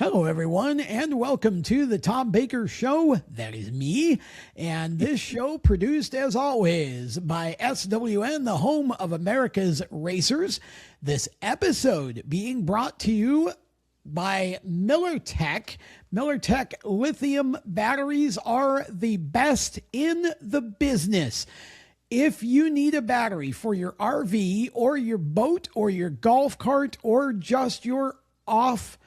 Hello, everyone, and welcome to the Tom Baker Show. That is me. And this show produced, as always, by SWN, the home of America's racers. This episode being brought to you by Miller Tech. Miller Tech lithium batteries are the best in the business. If you need a battery for your RV or your boat or your golf cart or just your off-grid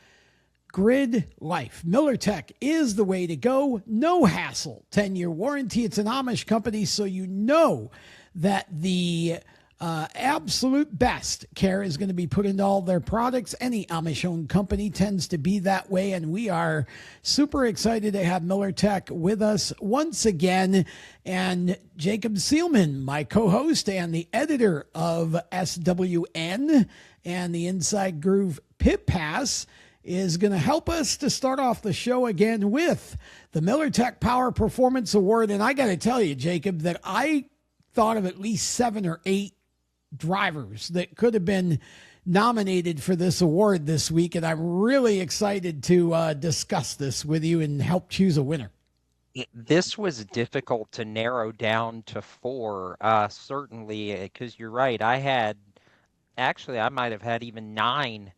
life, Miller Tech is the way to go. No hassle. 10-year warranty. It's an Amish company, so you know that the absolute best care is going to be put into all their products. Any Amish-owned company tends to be that way, and we are super excited to have Miller Tech with us once again. And Jacob Seelman, my co-host and the editor of SWN and the Inside Groove Pit Pass, is going to help us to start off the show again with the Miller Tech Power Performance Award. And I got to tell you, Jacob, that I thought of at least 7 or 8 drivers that could have been nominated for this award this week, and I'm really excited to discuss this with you and help choose a winner. This was difficult to narrow down to 4, certainly, because you're right. I might have had even 9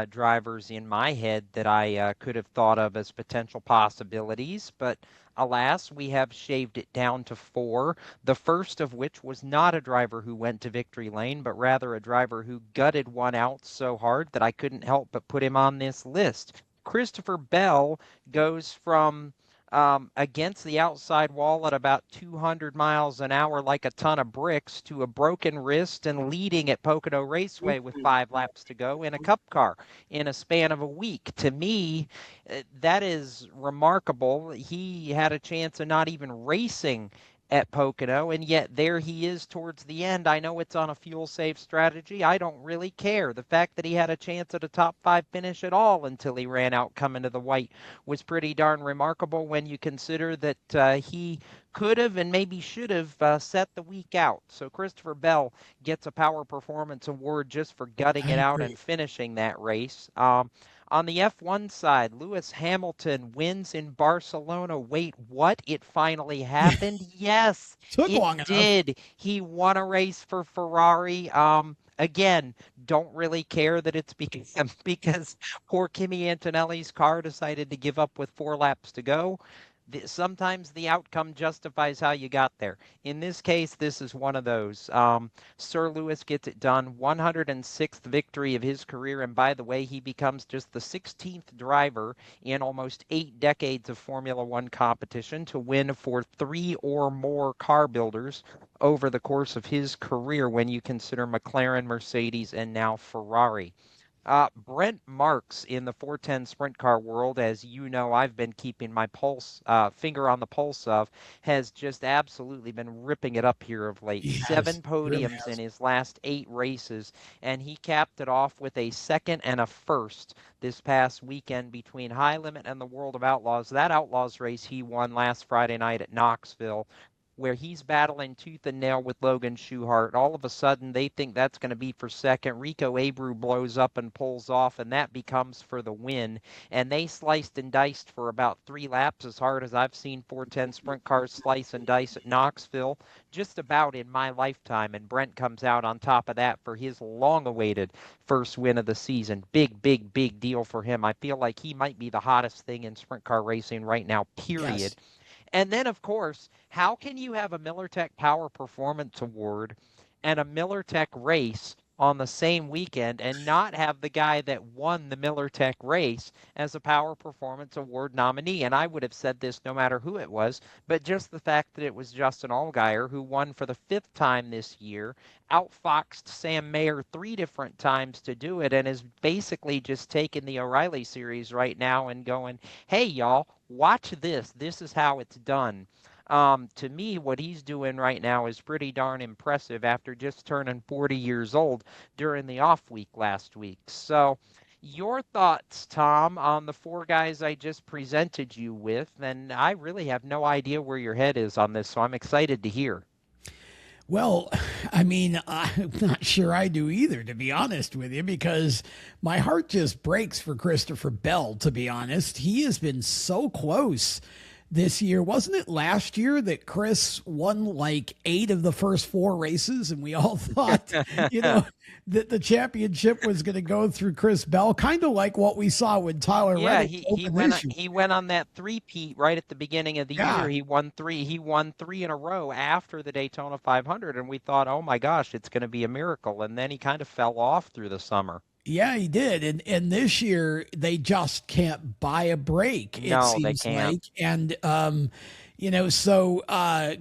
drivers in my head that I could have thought of as potential possibilities, but alas, we have shaved it down to 4, the first of which was not a driver who went to victory lane, but rather a driver who gutted one out so hard that I couldn't help but put him on this list. Christopher Bell goes from against the outside wall at about 200 miles an hour like a ton of bricks to a broken wrist and leading at Pocono Raceway with 5 laps to go in a cup car in a span of a week. To me, that is remarkable. He had a chance of not even racing at Pocono, and yet there he is towards the end. I know it's on a fuel-safe strategy. I don't really care. The fact that he had a chance at a top 5 finish at all until he ran out coming to the white was pretty darn remarkable when you consider that he could have and maybe should have set the week out. So Christopher Bell gets a Power Performance Award just for gutting it out and finishing that race. On the F1 side, Lewis Hamilton wins in Barcelona. Wait, what? It finally happened? Yes, it did. He won a race for Ferrari. Again, don't really care that it's because poor Kimi Antonelli's car decided to give up with 4 laps to go. Sometimes the outcome justifies how you got there. In this case, this is one of those. Sir Lewis gets it done. 106th victory of his career. And by the way, he becomes just the 16th driver in almost 8 decades of Formula One competition to win for 3 or more car builders over the course of his career when you consider McLaren, Mercedes, and now Ferrari. Brent Marks in the 410 sprint car world, as you know, I've been keeping my finger on the pulse of, has just absolutely been ripping it up here of late. 7 podiums in his last 8 races, and he capped it off with a 2nd and a 1st this past weekend between High Limit and the World of Outlaws. That Outlaws race he won last Friday night at Knoxville, where he's battling tooth and nail with Logan Schuchart. All of a sudden, they think that's going to be for 2nd. Rico Abreu blows up and pulls off, and that becomes for the win. And they sliced and diced for about 3 laps, as hard as I've seen 410 sprint cars slice and dice at Knoxville, just about in my lifetime. And Brent comes out on top of that for his long-awaited first win of the season. Big, big, big deal for him. I feel like he might be the hottest thing in sprint car racing right now, period. Yes. And then, of course, how can you have a Miller Tech Power Performance Award and a Miller Tech race on the same weekend and not have the guy that won the Miller Tech race as a Power Performance Award nominee? And I would have said this no matter who it was, but just the fact that it was Justin Allgaier, who won for the 5th time this year, outfoxed Sam Mayer 3 different times to do it, and is basically just taking the O'Reilly series right now and going, hey, y'all, watch this. This is how it's done. To me, what he's doing right now is pretty darn impressive after just turning 40 years old during the off week last week. So your thoughts, Tom, on the 4 guys I just presented you with, and I really have no idea where your head is on this, so I'm excited to hear. Well, I mean, I'm not sure I do either, to be honest with you, because my heart just breaks for Christopher Bell, to be honest. He has been so close this year. Wasn't it last year that Chris won like 8 of the first 4 races? And we all thought, that the championship was going to go through Chris Bell, kind of like what we saw when Tyler Yeah, Reddick he opened went this year. he went on that three-peat right at the beginning of the Yeah. year. He won three in a row after the Daytona 500, and we thought, oh my gosh, it's going to be a miracle. And then he kind of fell off through the summer. Yeah, he did. And this year they just can't buy a break, it No, they seems can't. like. And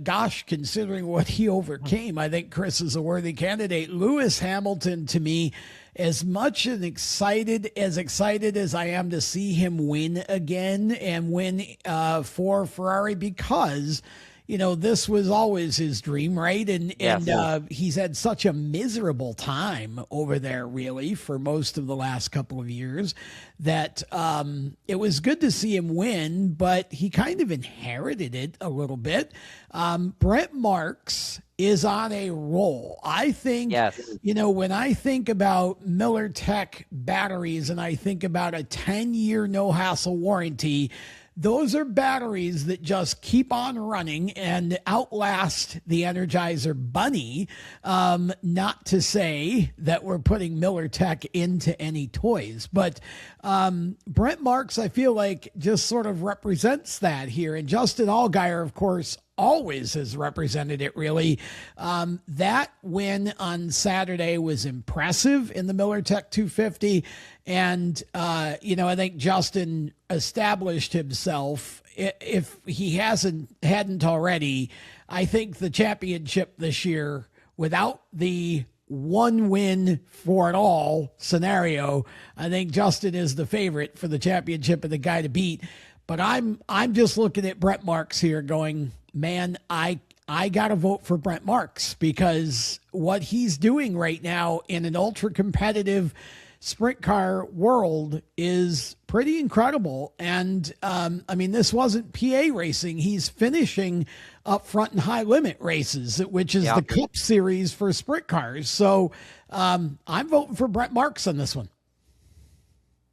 gosh, considering what he overcame, I think Chris is a worthy candidate. Lewis Hamilton, to me, as much as excited as I am to see him win again and win for Ferrari, because this was always his dream, right? And Yes. he's had such a miserable time over there, really, for most of the last couple of years, that it was good to see him win, but he kind of inherited it a little bit. Brent Marks is on a roll. I think, Yes. when I think about Miller Tech batteries and I think about a 10-year no hassle warranty, those are batteries that just keep on running and outlast the Energizer Bunny. Not to say that we're putting Miller Tech into any toys, but Brent Marks, I feel like, just sort of represents that here. And Justin Allgaier, of course, always has represented it, really. That win on Saturday was impressive in the Miller Tech 250. And, I think Justin established himself. If he hadn't already, I think the championship this year, without the one win for it all scenario, I think Justin is the favorite for the championship and the guy to beat. But I'm just looking at Brent Marks here going, man, I got to vote for Brent Marks, because what he's doing right now in an ultra competitive sprint car world is pretty incredible. And this wasn't PA racing. He's finishing up front in high limit races, which is the Cup Series for sprint cars. So I'm voting for Brent Marks on this one.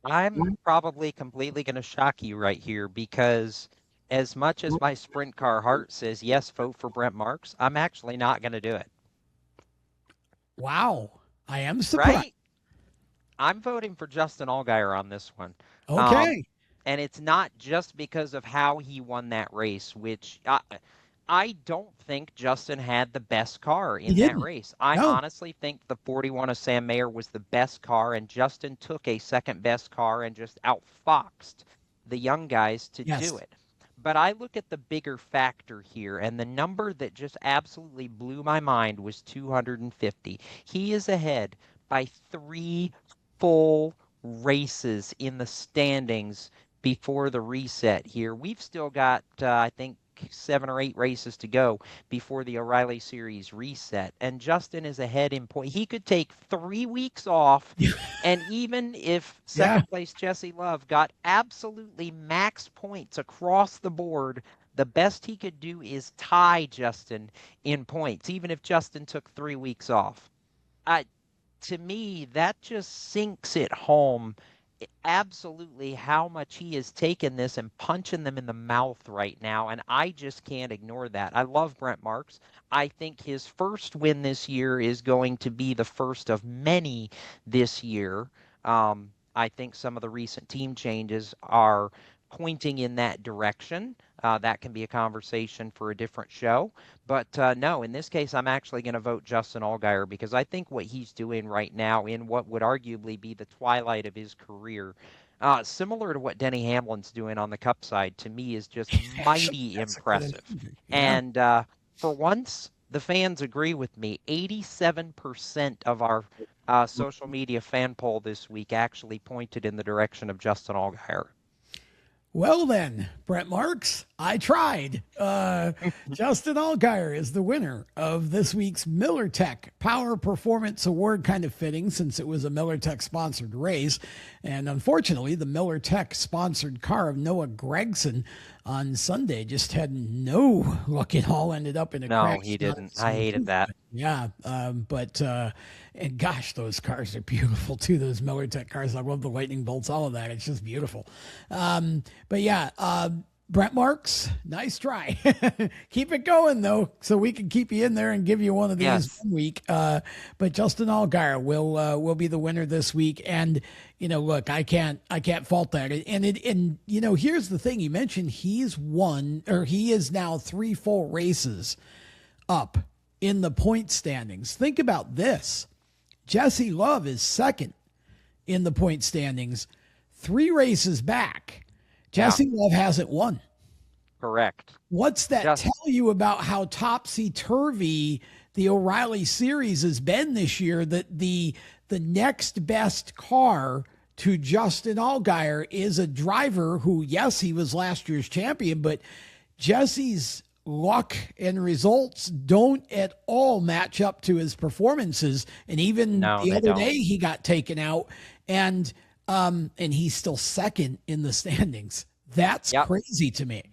I'm probably completely going to shock you right here, because as much as my sprint car heart says, yes, vote for Brent Marks, I'm actually not going to do it. Wow. I am surprised. Right? I'm voting for Justin Allgaier on this one. Okay. And it's not just because of how he won that race, which I don't think Justin had the best car in that race. I honestly think the 41 of Sam Mayer was the best car, and Justin took a second best car and just outfoxed the young guys to do it. But I look at the bigger factor here, and the number that just absolutely blew my mind was 250. He is ahead by 3 full races in the standings before the reset here. We've still got, I think, 7 or 8 races to go before the O'Reilly Series reset, and Justin is ahead in point. He could take 3 weeks off, and even if second place Jesse Love got absolutely max points across the board, the best he could do is tie Justin in points, even if Justin took 3 weeks off. To me, that just sinks it home absolutely how much he has taken this and punching them in the mouth right now, and I just can't ignore that. I love Brent Marks. I think his first win this year is going to be the first of many this year. I think some of the recent team changes are pointing in that direction. That can be a conversation for a different show. But no, in this case, I'm actually going to vote Justin Allgaier, because I think what he's doing right now in what would arguably be the twilight of his career, similar to what Denny Hamlin's doing on the Cup side, to me is just mighty impressive. And for once, the fans agree with me. 87% of our social media fan poll this week actually pointed in the direction of Justin Allgaier. Well then, Brent Marks, I tried. Justin Allgaier is the winner of this week's Miller Tech Power Performance Award, kind of fitting since it was a Miller Tech sponsored race. And unfortunately, the Miller Tech sponsored car of Noah Gregson on Sunday just had no luck at all, ended up in a crash. No, he didn't. I hated that. Yeah, and gosh, those cars are beautiful too. Those MillerTech cars, I love the lightning bolts, all of that. It's just beautiful. But yeah, Brent Marks, nice try. Keep it going though, so we can keep you in there and give you one of these Yes. one week. But Justin Allgaier will be the winner this week, and look, I can't fault that. And here's the thing: you mentioned he is now 3 full races up in the point standings. Think about this. Jesse Love is second in the point standings, 3 races back. Yeah, Jesse Love hasn't won. correct. What's that Just tell you about how topsy turvy the O'Reilly series has been this year? That the next best car to Justin Allgaier is a driver who, yes, he was last year's champion, but Jesse's luck and results don't at all match up to his performances. And even no, the they other don't. day, he got taken out, and he's still second in the standings. That's Yep. crazy to me.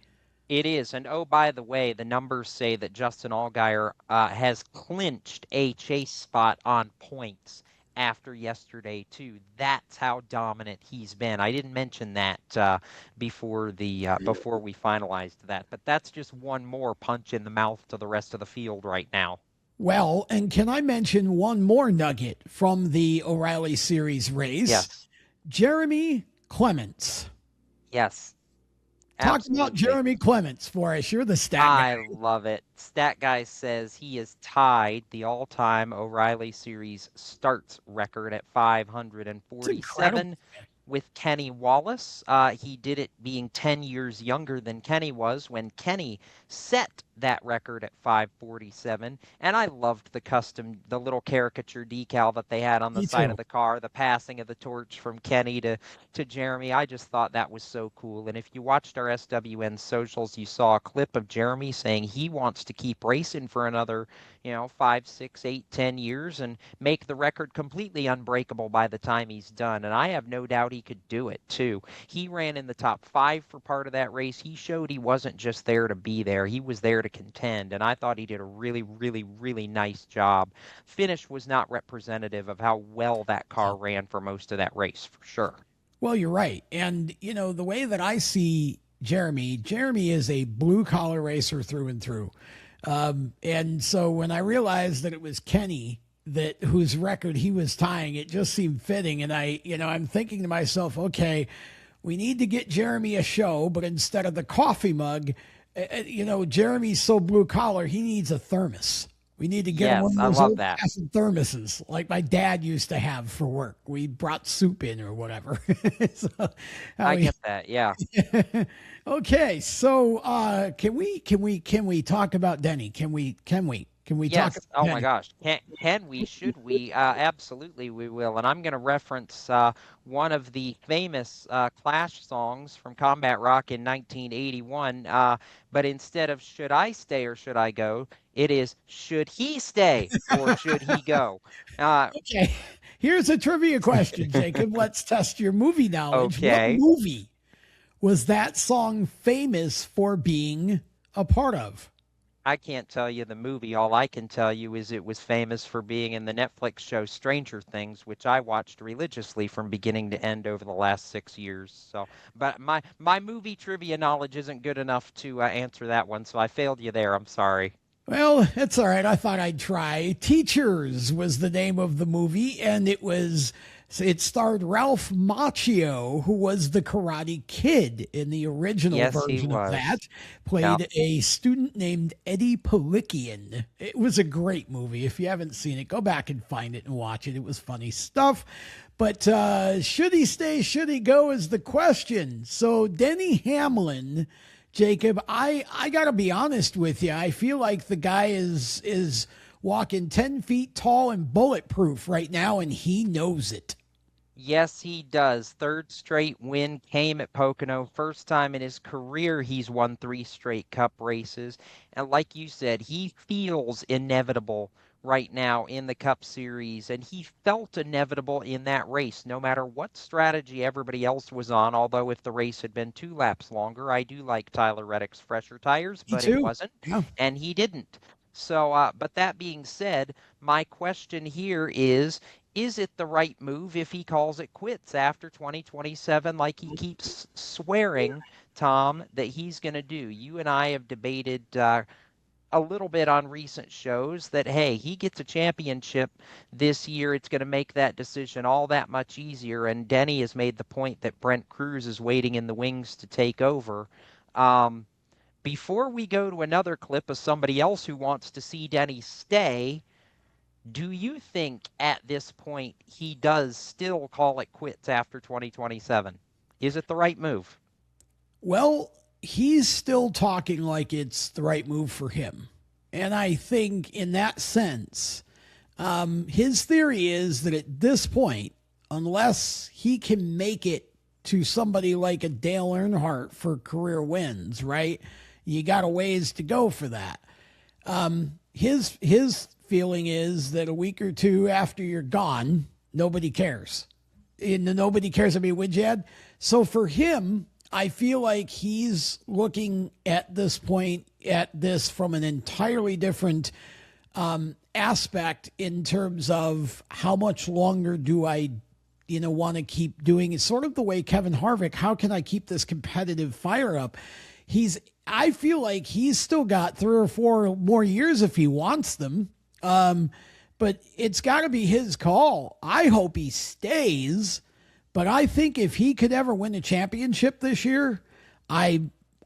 It is. And oh, by the way, the numbers say that Justin Allgaier has clinched a chase spot on points after yesterday, too. That's how dominant he's been. I didn't mention that before we finalized that, but that's just one more punch in the mouth to the rest of the field right now. Well, and can I mention one more nugget from the O'Reilly Series race? Yes. Jeremy Clements. Yes. Talk about Absolutely. Jeremy Clements for us. You're the stat I guy. love it. Stat Guy says he is tied the all-time O'Reilly Series starts record at It's incredible. 547 with Kenny Wallace. He did it being 10 years younger than Kenny was when Kenny set that record at 547. And I loved the little caricature decal that they had on the Me side of too. the car, the passing of the torch from Kenny to Jeremy. I just thought that was so cool. And if you watched our SWN socials, you saw a clip of Jeremy saying he wants to keep racing for another, 5, 6, 8, 10 years and make the record completely unbreakable by the time he's done. And I have no doubt he could do it too. He ran in the top 5 for part of that race. He showed he wasn't just there to be there. He was there to contend. And I thought he did a really, really, really nice job. Finish was not representative of how well that car ran for most of that race, for sure. Well, you're right. And, the way that I see Jeremy is a blue collar racer through and through. And so when I realized that it was Kenny whose record he was tying, it just seemed fitting. And I'm thinking to myself, okay, we need to get Jeremy a show, but instead of the coffee mug, Jeremy's so blue collar, he needs a thermos. We need to get him one Yes, of I those love old that. fashioned thermoses like my dad used to have for work. We brought soup in or whatever. So, how I we, get that. Yeah. okay, so can we talk about Denny? Can we talk Yes. about Oh my Denny? gosh. Can we? Should we? Absolutely, we will. And I'm going to reference one of the famous Clash songs from Combat Rock in 1981. But instead of "Should I stay or should I go," it is "Should he stay or should he go?" Uh, Okay, here's a trivia question, Jacob. Let's test your movie knowledge. What okay. movie was that song famous for being a part of? I can't tell you the movie. All I can tell you is it was famous for being in the Netflix show Stranger Things, which I watched religiously from beginning to end over the last 6 years. So, but my movie trivia knowledge isn't good enough to answer that one, so I failed you there. I'm sorry. Well, it's all right. I thought I'd try. Teachers was the name of the movie, and it starred Ralph Macchio, who was the Karate Kid in the original Yes, he version of that, was. Yeah. played a student named Eddie Palikian. It was a great movie. If you haven't seen it, go back and find it and watch it. It was funny stuff. But should he stay, should he go is the question. So Denny Hamlin, Jacob, I gotta be honest with you. I feel like the guy is walking 10 feet tall and bulletproof right now, and he knows it. Yes, he does. Third straight win came at Pocono. First time in his career he's won 3 straight cup races. And like you said, he feels inevitable right now in the Cup Series. And he felt inevitable in that race, no matter what strategy everybody else was on. Although if the race had been 2 laps longer, I do like Tyler Reddick's fresher tires, Me but it too. wasn't. Yeah. And he didn't. So, but that being said, my question here is it the right move if he calls it quits after 2027 like he keeps swearing, Tom, that he's going to do? You and I have debated a little bit on recent shows that, hey, he gets a championship this year, it's going to make that decision all that much easier. And Denny has made the point that Brent Cruz is waiting in the wings to take over. Um, Before we go to another clip of somebody else who wants to see Denny stay, do you think at this point he does still call it quits after 2027? Is it the right move? Well, he's still talking like it's the right move for him. And I think in that sense, his theory is that at this point, unless he can make it to somebody like a Dale Earnhardt for career wins, right? You got a ways to go for that. His feeling is that a week or two after you're gone, nobody cares. And the nobody cares. I mean, would you add? So for him, I feel like he's looking at this point at this from an entirely different aspect in terms of how much longer do I, want to keep doing it. Sort of the way Kevin Harvick, how can I keep this competitive fire up? I feel like he's still got 3 or 4 more years if he wants them. But it's got to be his call. I hope he stays. But I think if he could ever win a championship this year, I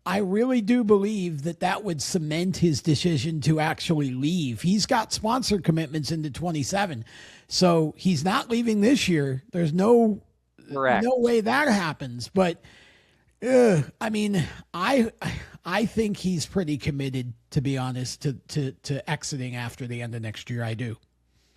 really do believe that would cement his decision to actually leave. He's got sponsor commitments into 27. So he's not leaving this year. There's no way that happens. But I mean, I think he's pretty committed, to be honest, to exiting after the end of next year. I do.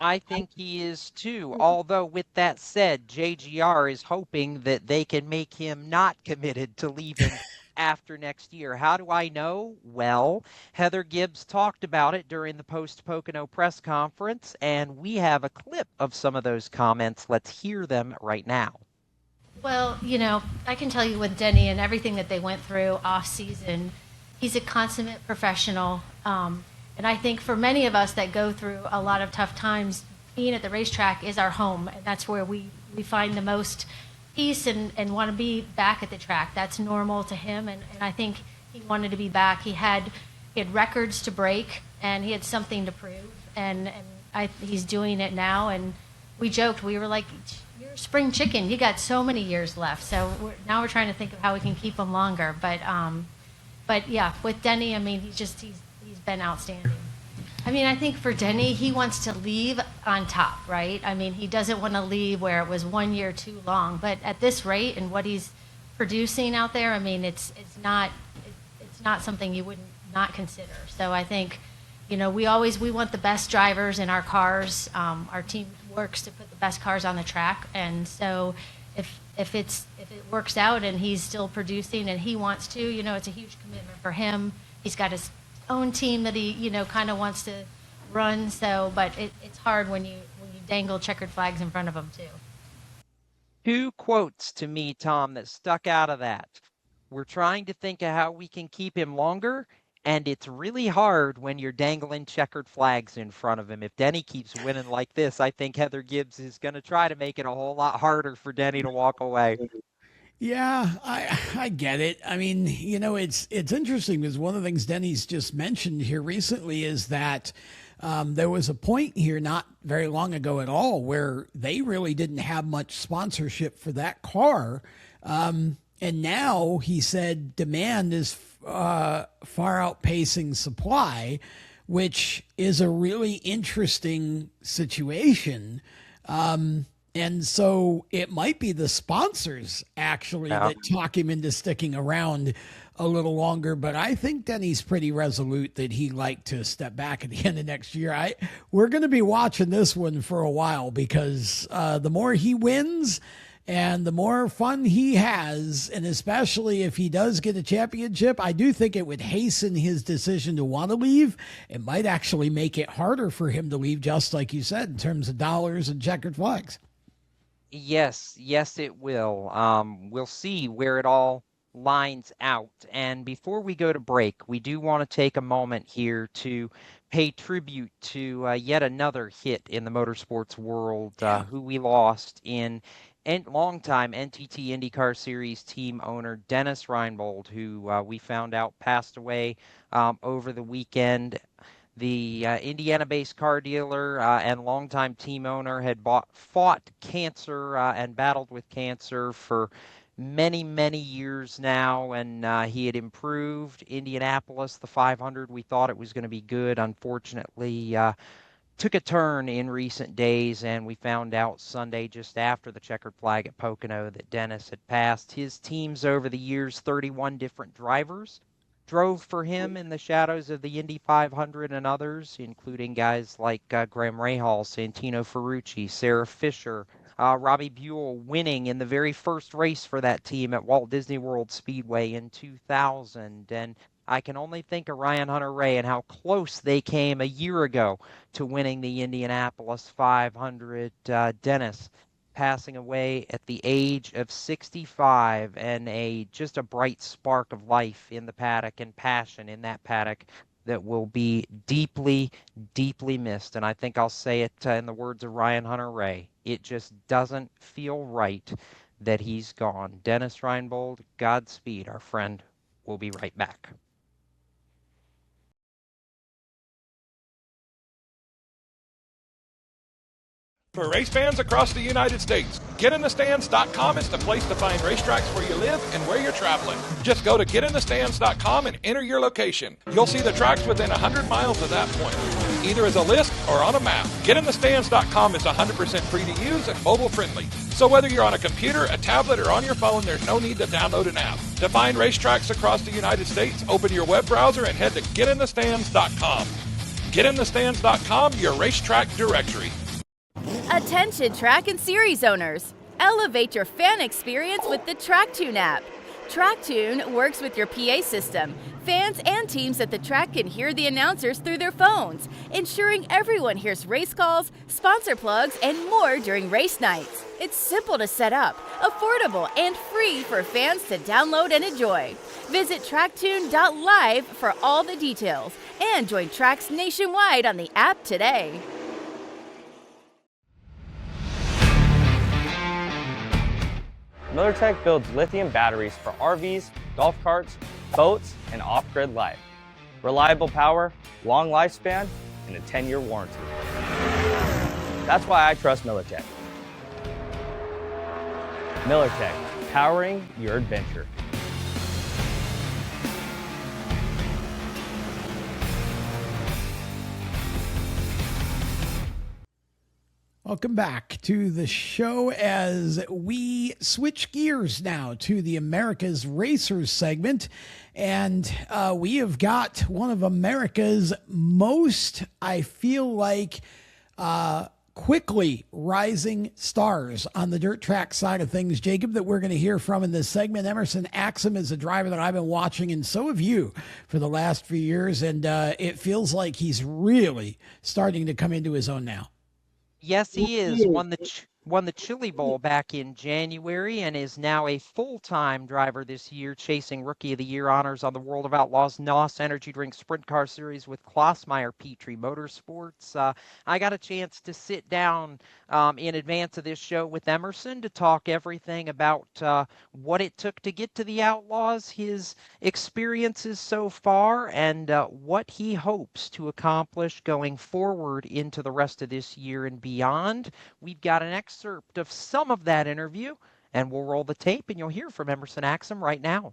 I think he is too. Although, with that said, JGR is hoping that they can make him not committed to leaving after next year. How do I know? Well, Heather Gibbs talked about it during the post-Pocono press conference, and we have a clip of some of those comments. Let's hear them right now. Well, I can tell you with Denny and everything that they went through off season, he's a consummate professional. And I think for many of us that go through a lot of tough times, being at the racetrack is our home. And that's where we find the most peace and want to be back at the track. That's normal to him. And I think he wanted to be back. He had records to break and he had something to prove. And he's doing it now. And we joked, we were like, you're a spring chicken. You got so many years left. So now we're trying to think of how we can keep him longer. But yeah, with Denny, I mean, he's been outstanding. I mean, I think for Denny, he wants to leave on top, right? I mean, he doesn't want to leave where it was 1 year too long. But at this rate and what he's producing out there, I mean, it's not something you wouldn't not consider. So I think, we want the best drivers in our cars. Our team works to put the best cars on the track, and so if it works out and he's still producing and he wants to, it's a huge commitment for him. He's got his own team that he kind of wants to run. So, but it's hard when you dangle checkered flags in front of him too. 2 quotes to me, Tom, that stuck out of that. We're trying to think of how we can keep him longer, and it's really hard when you're dangling checkered flags in front of him. If Denny keeps winning like this, I think Heather Gibbs is going to try to make it a whole lot harder for Denny to walk away. Yeah, I get it. I mean, it's interesting because one of the things Denny's just mentioned here recently is that there was a point here not very long ago at all where they really didn't have much sponsorship for that car. And now he said demand is far outpacing supply, which is a really interesting situation. And so it might be the sponsors actually that talk him into sticking around a little longer. But I think Denny's pretty resolute that he'd like to step back at the end of next year. We're going to be watching this one for a while because the more he wins and the more fun he has, and especially if he does get a championship, I do think it would hasten his decision to want to leave. It might actually make it harder for him to leave, just like you said, in terms of dollars and checkered flags. Yes, it will. We'll see where it all lines out. And before we go to break, we do want to take a moment here to pay tribute to yet another hit in the motorsports world, who we lost in and longtime NTT IndyCar Series team owner Dennis Reinbold, who we found out passed away over the weekend. The Indiana-based car dealer and longtime team owner had fought cancer and battled with cancer for many, many years now, and he had improved. Indianapolis, the 500, we thought it was going to be good. Unfortunately, took a turn in recent days, and we found out Sunday, just after the checkered flag at Pocono, that Dennis had passed. His teams over the years, 31 different drivers, drove for him in the shadows of the Indy 500 and others, including guys like Graham Rahal, Santino Ferrucci, Sarah Fisher, Robbie Buell winning in the very first race for that team at Walt Disney World Speedway in 2000. And I can only think of Ryan Hunter-Reay and how close they came a year ago to winning the Indianapolis 500. Dennis passing away at the age of 65, and just a bright spark of life in the paddock and passion in that paddock that will be deeply, deeply missed. And I think I'll say it in the words of Ryan Hunter-Reay. It just doesn't feel right that he's gone. Dennis Reinbold, Godspeed, our friend. We'll be right back. For race fans across the United States, GetInTheStands.com is the place to find racetracks where you live and where you're traveling. Just go to GetInTheStands.com and enter your location. You'll see the tracks within 100 miles of that point, either as a list or on a map. GetInTheStands.com is 100% free to use and mobile friendly. So whether you're on a computer, a tablet, or on your phone, there's no need to download an app. To find racetracks across the United States, open your web browser and head to GetInTheStands.com. GetInTheStands.com, your racetrack directory. Attention track and series owners! Elevate your fan experience with the TrackTune app. TrackTune works with your PA system. Fans and teams at the track can hear the announcers through their phones, ensuring everyone hears race calls, sponsor plugs, and more during race nights. It's simple to set up, affordable, and free for fans to download and enjoy. Visit tracktune.live for all the details and join tracks nationwide on the app today. MillerTech builds lithium batteries for RVs, golf carts, boats, and off-grid life. Reliable power, long lifespan, and a 10-year warranty. That's why I trust MillerTech. MillerTech, powering your adventure. Welcome back to the show as we switch gears now to the America's Racers segment. And we have got one of America's most, I feel like, quickly rising stars on the dirt track side of things, Jacob, that we're going to hear from in this segment. Emerson Axsom is a driver that I've been watching, and so have you, for the last few years. And it feels like he's really starting to come into his own now. Yes, he is. Won the Chili Bowl back in January and is now a full-time driver this year, chasing Rookie of the Year honors on the World of Outlaws NOS Energy Drink Sprint Car Series with Klossmeyer Petrie Motorsports. I got a chance to sit down in advance of this show with Emerson to talk everything about what it took to get to the Outlaws, his experiences so far, and what he hopes to accomplish going forward into the rest of this year and beyond. We've got an excerpt of some of that interview, and we'll roll the tape, and you'll hear from Emerson Axsom right now.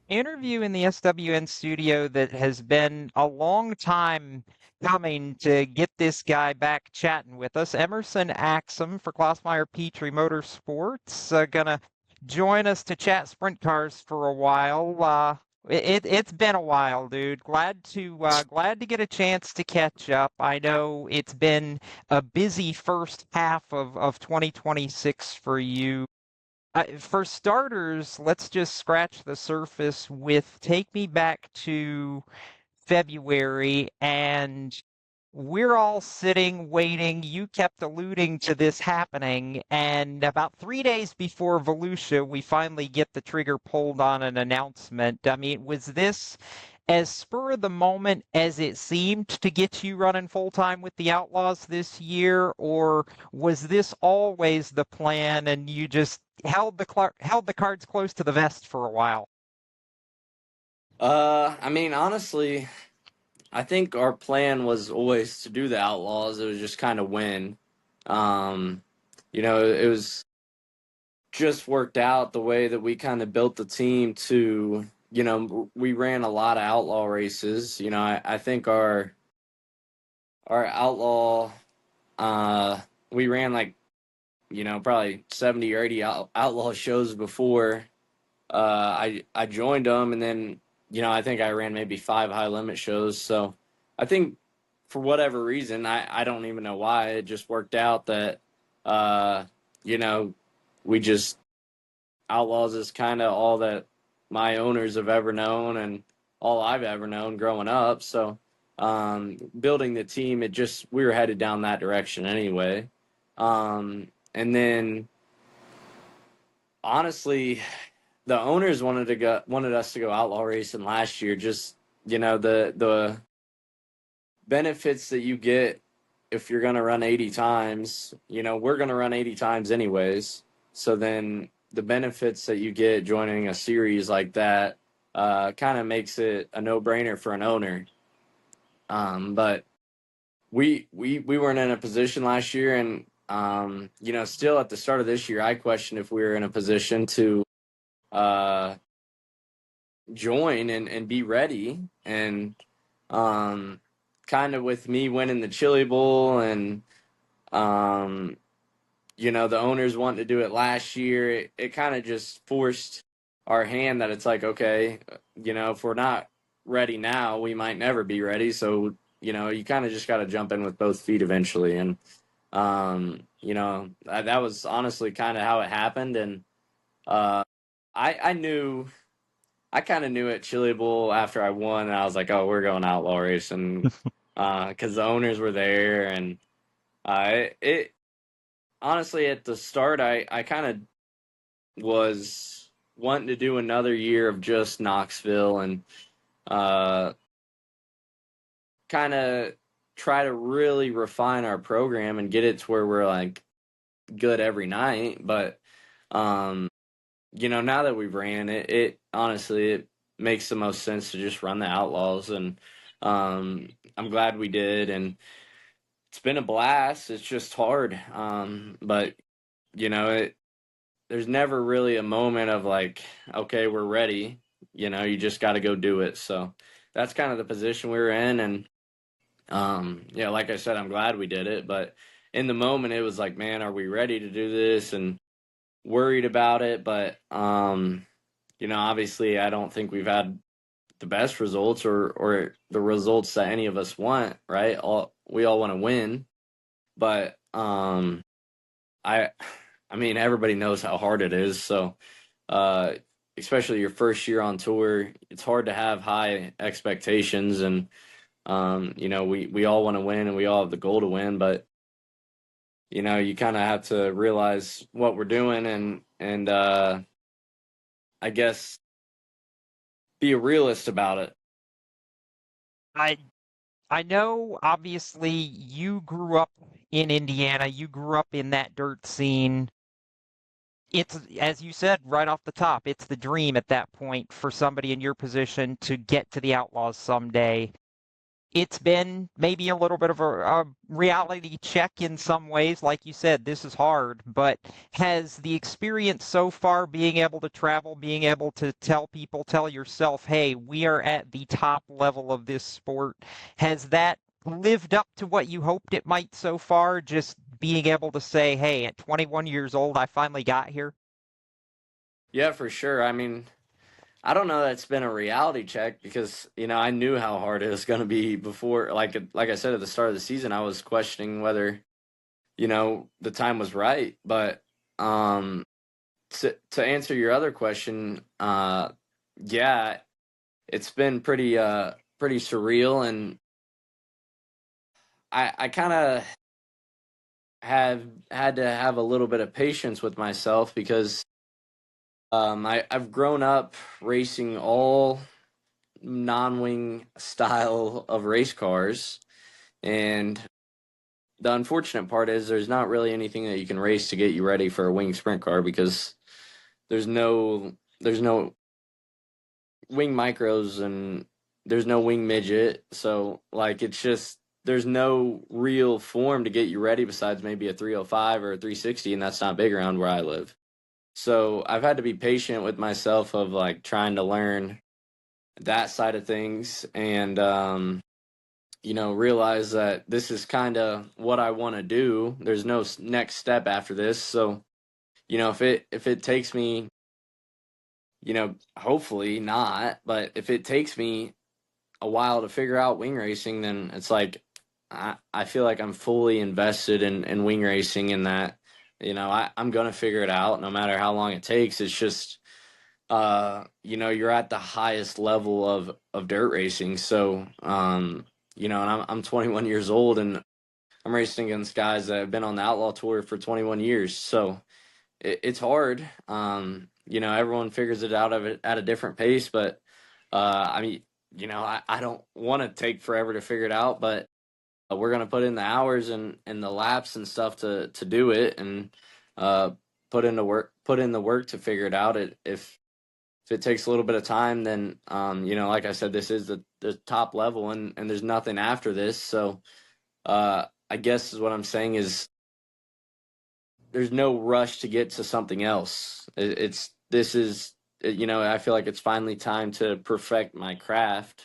Interview in the SWN studio that has been a long time coming to get this guy back chatting with us. Emerson Axsom for Klossmeyer Petrie Motorsports, gonna join us to chat sprint cars for a while. It's been a while, dude. Glad to get a chance to catch up. I know it's been a busy first half of 2026 for you. For starters, let's just scratch the surface with take me back to February and we're all sitting, waiting. You kept alluding to this happening, and about 3 days before Volusia, we finally get the trigger pulled on an announcement. I mean, was this as spur of the moment as it seemed to get you running full time with the Outlaws this year, or was this always the plan and you just held the cards close to the vest for a while? I mean, honestly, I think our plan was always to do the Outlaws. It was just kind of when, um, it was just worked out the way that we kind of built the team to, we ran a lot of outlaw races. I think our outlaw, we ran like, probably 70 or 80 outlaw shows before I joined them. And then, I think I ran maybe 5 high limit shows. So I think for whatever reason, I don't even know why, it just worked out that, we just, Outlaws is kind of all that my owners have ever known and all I've ever known growing up. So building the team, we were headed down that direction anyway. And then honestly, the owners wanted us to go outlaw racing last year. Just, the benefits that you get if you're going to run 80 times, we're going to run 80 times anyways. So then the benefits that you get joining a series like that kind of makes it a no-brainer for an owner. But we weren't in a position last year, and still at the start of this year, I questioned if we were in a position to join and be ready. And kind of with me winning the Chili Bowl and the owners wanting to do it last year, it kind of just forced our hand that it's like, okay, if we're not ready now, we might never be ready. So, you kind of just got to jump in with both feet eventually. And, that was honestly kind of how it happened. And I kind of knew at Chili Bowl after I won, and I was like, oh, we're going outlaw racing because the owners were there. And it honestly, at the start, I kind of was wanting to do another year of just Knoxville and kind of try to really refine our program and get it to where we're like good every night. But now that we've ran it honestly, it makes the most sense to just run the Outlaws. And I'm glad we did, and it's been a blast. It's just hard. But there's never really a moment of like, okay, we're ready. You just got to go do it. So that's kind of the position we were in. And like I said, I'm glad we did it. But in the moment, it was like, man, are we ready to do this? And worried about it. But obviously, I don't think we've had the best results or the results that any of us want. Right? We all want to win. But I mean, everybody knows how hard it is. So, especially your first year on tour, it's hard to have high expectations. And, we all want to win and we all have the goal to win. But, you kind of have to realize what we're doing and I guess be a realist about it. I know, obviously, you grew up in Indiana. You grew up in that dirt scene. It's, as you said right off the top, it's the dream at that point for somebody in your position to get to the Outlaws someday. It's been maybe a little bit of a reality check in some ways. Like you said, this is hard, but has the experience so far, being able to travel, being able to tell people, tell yourself, hey, we are at the top level of this sport, has that lived up to what you hoped it might so far? Just being able to say, hey, at 21 years old, I finally got here? Yeah, for sure. I mean, I don't know that it's been a reality check because, I knew how hard it was going to be before. Like I said, at the start of the season, I was questioning whether, the time was right. But to answer your other question, yeah, it's been pretty surreal. And I kind of have had to have a little bit of patience with myself because I've grown up racing all non-wing style of race cars, and the unfortunate part is there's not really anything that you can race to get you ready for a wing sprint car because there's no wing micros and there's no wing midget. So like it's just there's no real form to get you ready besides maybe a 305 or a 360, and that's not big around where I live. So I've had to be patient with myself of like trying to learn that side of things and realize that this is kind of what I want to do. There's no next step after this. So, if it takes me, hopefully not, but if it takes me a while to figure out wing racing, then it's like I feel like I'm fully invested in wing racing in that, I'm going to figure it out no matter how long it takes. It's just, you're at the highest level of dirt racing. So, and I'm 21 years old and I'm racing against guys that have been on the Outlaw Tour for 21 years. So it's hard. Everyone figures it out at a different pace, but I don't want to take forever to figure it out, but we're going to put in the hours and the laps and stuff to do it and put in the work to figure it out. If it takes a little bit of time, then, like I said, this is the top level and there's nothing after this. So I guess is what I'm saying is there's no rush to get to something else. I feel like it's finally time to perfect my craft.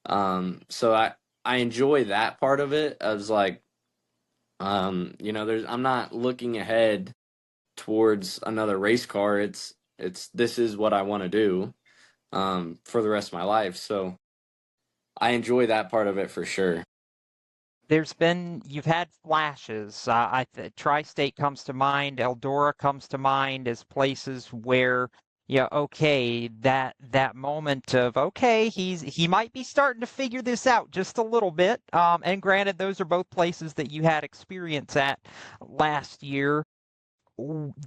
So I enjoy that part of it. I was like, I'm not looking ahead towards another race car. This is what I want to do for the rest of my life. So I enjoy that part of it for sure. You've had flashes. Tri-State comes to mind, Eldora comes to mind as places where, okay, that moment of, okay, he might be starting to figure this out just a little bit. And granted, those are both places that you had experience at last year.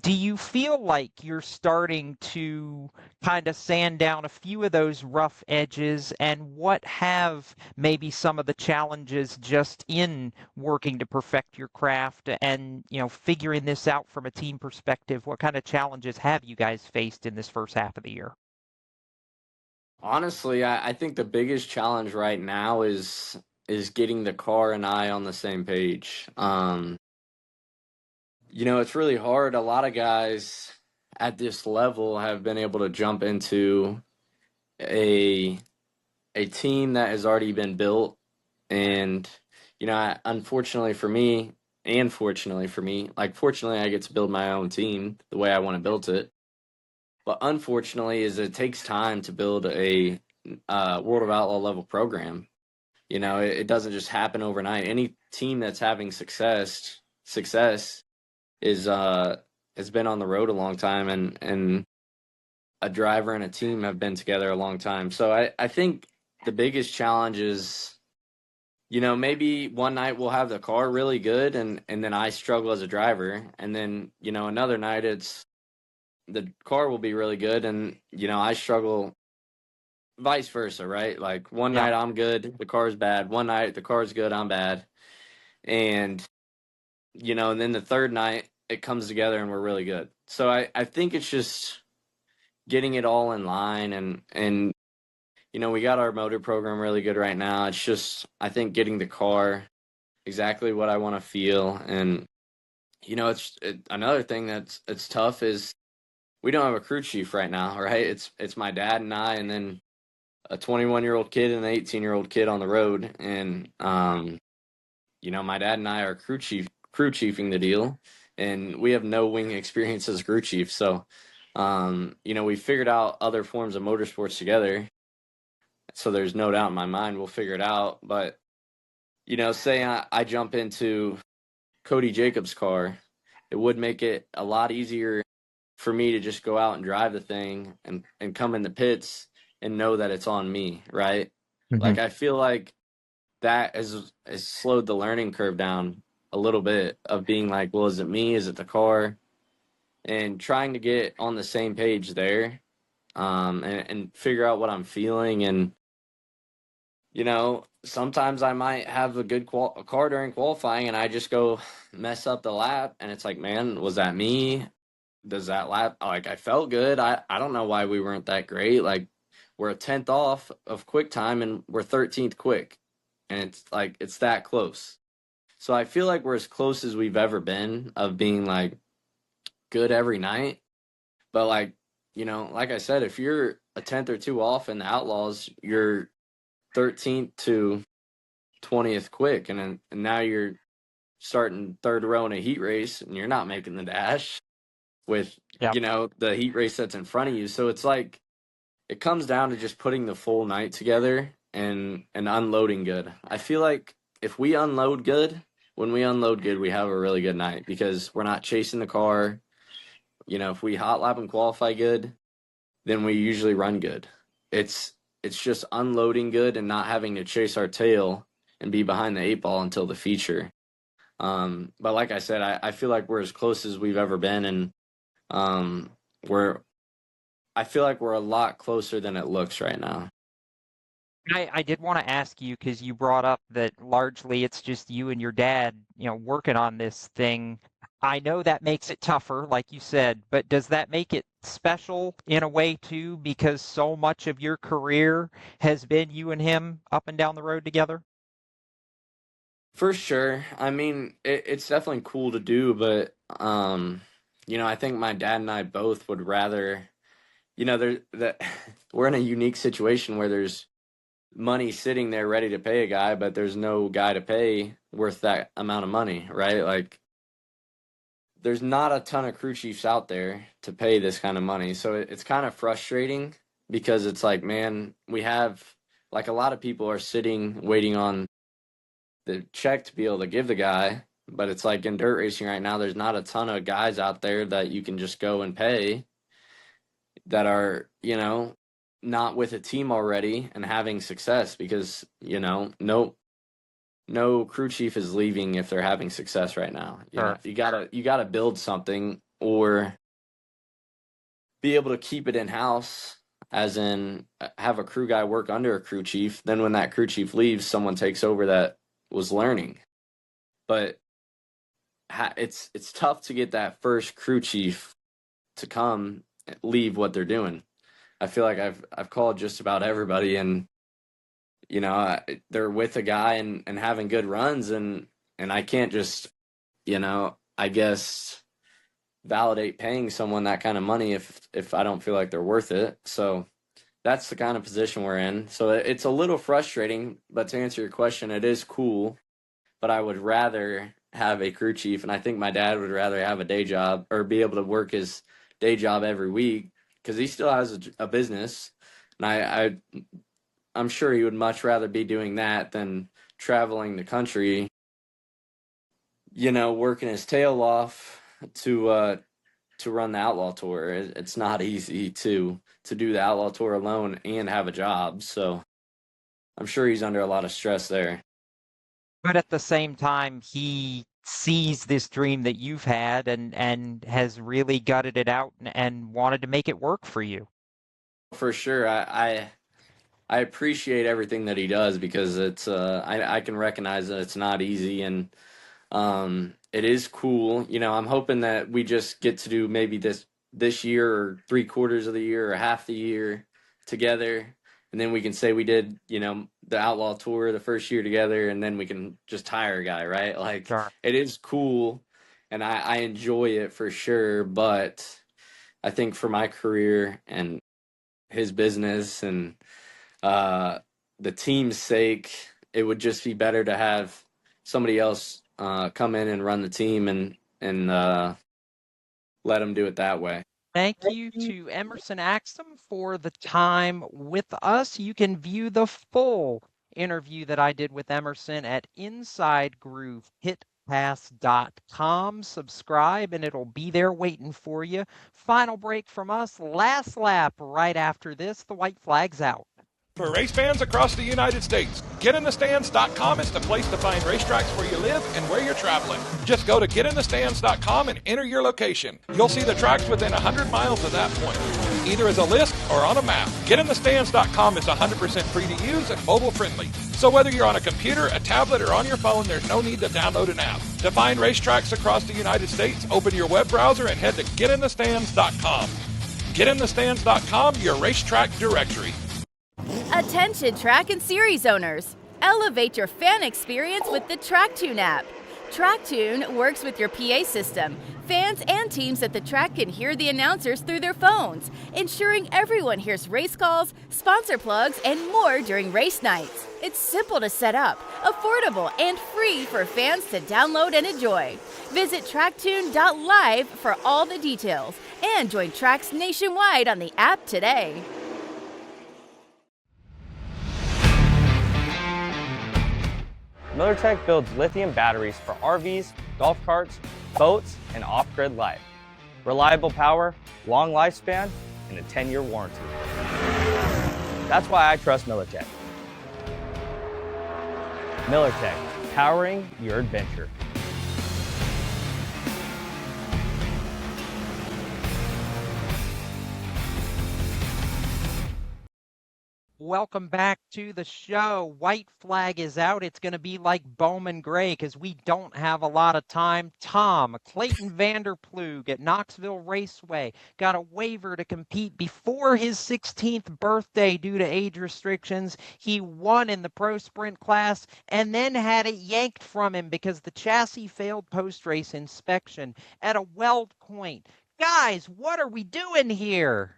Do you feel like you're starting to kind of sand down a few of those rough edges? And what have maybe some of the challenges just in working to perfect your craft and, figuring this out from a team perspective? What kind of challenges have you guys faced in this first half of the year? Honestly, I think the biggest challenge right now is getting the car and I on the same page. It's really hard. A lot of guys at this level have been able to jump into a team that has already been built. And, unfortunately for me, and fortunately for me, like fortunately I get to build my own team the way I want to build it. But unfortunately is it takes time to build a World of Outlaw level program. It doesn't just happen overnight. Any team that's having success has been on the road a long time and a driver and a team have been together a long time. So I think the biggest challenge is, maybe one night we'll have the car really good and then I struggle as a driver. And then, another night the car will be really good and, I struggle vice versa, right? Like one night I'm good, the car's bad. One night the car's good, I'm bad. And, and then the third night it comes together and we're really good. So I think it's just getting it all in line and we got our motor program really good right now. It's just, I think getting the car exactly what I want to feel. And, another thing it's tough is we don't have a crew chief right now, right? It's my dad and I, and then a 21-year-old kid and an 18-year-old kid on the road. And, my dad and I are crew chiefing the deal, and we have no wing experience as crew chief. So, we figured out other forms of motorsports together. So there's no doubt in my mind we'll figure it out. But, say I jump into Cody Jacobs' car, it would make it a lot easier for me to just go out and drive the thing and come in the pits and know that it's on me, right? Mm-hmm. Like I feel like that has slowed the learning curve down a little bit of being like, well, is it me? Is it the car? And trying to get on the same page there, and figure out what I'm feeling. And, sometimes I might have a good car during qualifying and I just go mess up the lap. And it's like, man, was that me? Does that lap, like, I felt good. I don't know why we weren't that great. Like, we're a 10th off of quick time and we're 13th quick. And it's like, it's that close. So I feel like we're as close as we've ever been of being like good every night. But like, like I said, if you're a 10th or two off in the Outlaws, you're 13th to 20th quick. And now you're starting third row in a heat race and you're not making the dash with, Yep. the heat race that's in front of you. So it's like, it comes down to just putting the full night together and unloading good. I feel like if we unload good, when we unload good, we have a really good night because we're not chasing the car. If we hot lap and qualify good, then we usually run good. It's just unloading good and not having to chase our tail and be behind the 8 ball until the feature. But like I said, I feel like we're as close as we've ever been, and I feel like we're a lot closer than it looks right now. I did want to ask you, because you brought up that largely it's just you and your dad, working on this thing. I know that makes it tougher, like you said, but does that make it special in a way too, because so much of your career has been you and him up and down the road together? For sure. I mean, it's definitely cool to do, but I think my dad and I both would rather, that we're in a unique situation where there's money sitting there ready to pay a guy, but there's no guy to pay worth that amount of money, right? Like, there's not a ton of crew chiefs out there to pay this kind of money. So it's kind of frustrating because it's like, man, we have, like, a lot of people are sitting waiting on the check to be able to give the guy. But it's like in dirt racing right now, there's not a ton of guys out there that you can just go and pay that are, not with a team already and having success because, no crew chief is leaving if they're having success right now. Sure. You gotta build something or be able to keep it in house, as in have a crew guy work under a crew chief. Then when that crew chief leaves, someone takes over that was learning. But it's tough to get that first crew chief to come leave what they're doing. I feel like I've called just about everybody, and they're with a guy and having good runs, and I can't just, I guess, validate paying someone that kind of money if I don't feel like they're worth it. So that's the kind of position we're in. So it's a little frustrating, but to answer your question, it is cool. But I would rather have a crew chief, and I think my dad would rather have a day job or be able to work his day job every week because he still has a business, and I'm sure he would much rather be doing that than traveling the country, working his tail off to run the Outlaw Tour. It's not easy to do the Outlaw Tour alone and have a job. So I'm sure he's under a lot of stress there. But at the same time, he sees this dream that you've had and has really gutted it out and wanted to make it work for you. For sure. I appreciate everything that he does because it's I can recognize that it's not easy, and it is cool. I'm hoping that we just get to do maybe this year or 3/4 of the year or half the year together, and then we can say we did, the Outlaw Tour the first year together, and then we can just hire a guy, right? Like, Sure. It is cool, and I enjoy it for sure, but I think for my career and his business and the team's sake, it would just be better to have somebody else come in and run the team and let them do it that way. Thank you to Emerson Axum for the time with us. You can view the full interview that I did with Emerson at InsideGrooveHitPass.com. Subscribe and it'll be there waiting for you. Final break from us. Last lap right after this. The white flag's out. For race fans across the United States, GetInTheStands.com is the place to find racetracks where you live and where you're traveling. Just go to GetInTheStands.com and enter your location. You'll see the tracks within 100 miles of that point, either as a list or on a map. GetInTheStands.com is 100% free to use and mobile friendly. So whether you're on a computer, a tablet, or on your phone, there's no need to download an app. To find racetracks across the United States, open your web browser and head to GetInTheStands.com. GetInTheStands.com, your racetrack directory. Attention track and series owners! Elevate your fan experience with the TrackTune app. TrackTune works with your PA system. Fans and teams at the track can hear the announcers through their phones, ensuring everyone hears race calls, sponsor plugs, and more during race nights. It's simple to set up, affordable, and free for fans to download and enjoy. Visit tracktune.live for all the details and join tracks nationwide on the app today. MillerTech builds lithium batteries for RVs, golf carts, boats, and off-grid life. Reliable power, long lifespan, and a 10-year warranty. That's why I trust MillerTech. MillerTech, powering your adventure. Welcome back to the show. White flag is out. It's going to be like Bowman Gray because we don't have a lot of time. Tom, Clayton Vanderplug at Knoxville Raceway got a waiver to compete before his 16th birthday due to age restrictions. He won in the pro sprint class and then had it yanked from him because the chassis failed post-race inspection at a weld point. Guys, what are we doing here?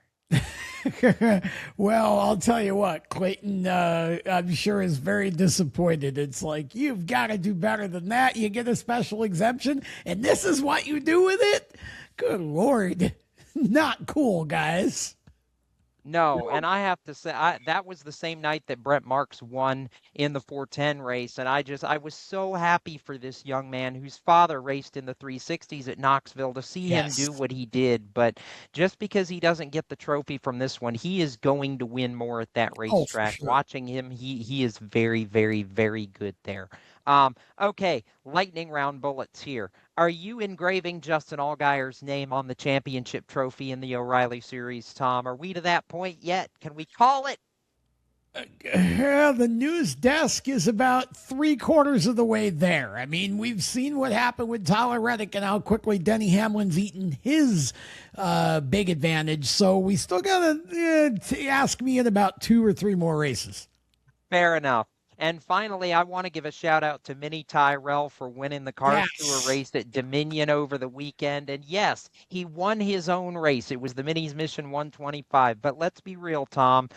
Well, I'll tell you what, Clayton, I'm sure is very disappointed. It's like, you've got to do better than that. You get a special exemption, and this is what you do with it? Good Lord. Not cool, guys. No, and I have to say, that was the same night that Brett Marks won in the 410 race, and I was so happy for this young man whose father raced in the 360s at Knoxville to see him do what he did. But just because he doesn't get the trophy from this one, he is going to win more at that racetrack. Sure. Watching him, he is very, very, very good there. Okay, lightning round bullets here. Are you engraving Justin Allgaier's name on the championship trophy in the O'Reilly Series, Tom? Are we to that point yet? Can we call it? The news desk is about 3/4 of the way there. I mean, we've seen what happened with Tyler Reddick and how quickly Denny Hamlin's eaten his big advantage. So we still got to ask me in about 2 or 3 more races. Fair enough. And finally, I want to give a shout out to Minnie Tyrell for winning the Cars Tour race at Dominion over the weekend. And yes, he won his own race. It was the Minnie's Mission 125. But let's be real, Tom.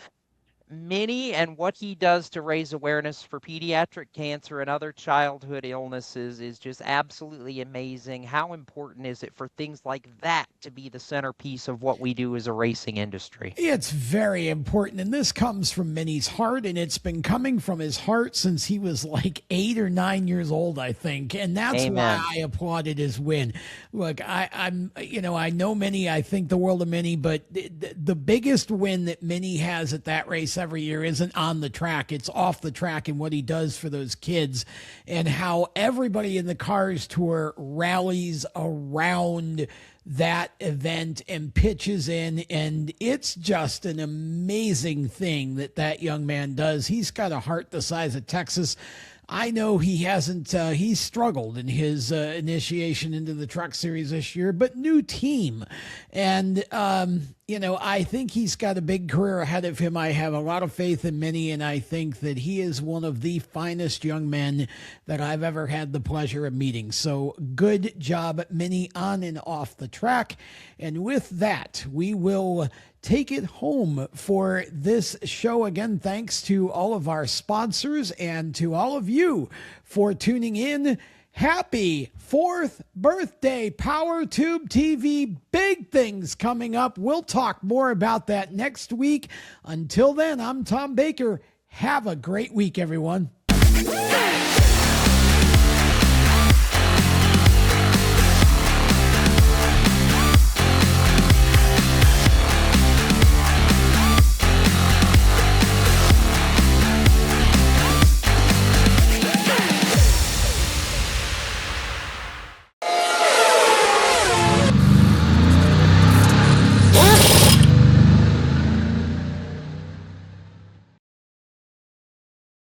Minnie and what he does to raise awareness for pediatric cancer and other childhood illnesses is just absolutely amazing. How important is it for things like that to be the centerpiece of what we do as a racing industry? It's very important, and this comes from Minnie's heart, and it's been coming from his heart since he was like 8 or 9 years old, I think, and that's why I applauded his win. Look, I know Minnie, I think the world of Minnie, but the biggest win that Minnie has at that race every year isn't on the track. It's off the track and what he does for those kids and how everybody in the Cars Tour rallies around that event and pitches in. And it's just an amazing thing that young man does. He's got a heart the size of Texas. I know he hasn't, he's struggled in his initiation into the Truck Series this year, but new team. And, I think he's got a big career ahead of him. I have a lot of faith in Minnie, and I think that he is one of the finest young men that I've ever had the pleasure of meeting. So good job, Minnie, on and off the track. And with that, we will take it home for this show. Again, thanks to all of our sponsors and to all of you for tuning in. Happy 4th birthday, POWERTube TV. Big things coming up. We'll talk more about that next week. Until then, I'm Tom Baker. Have a great week, everyone.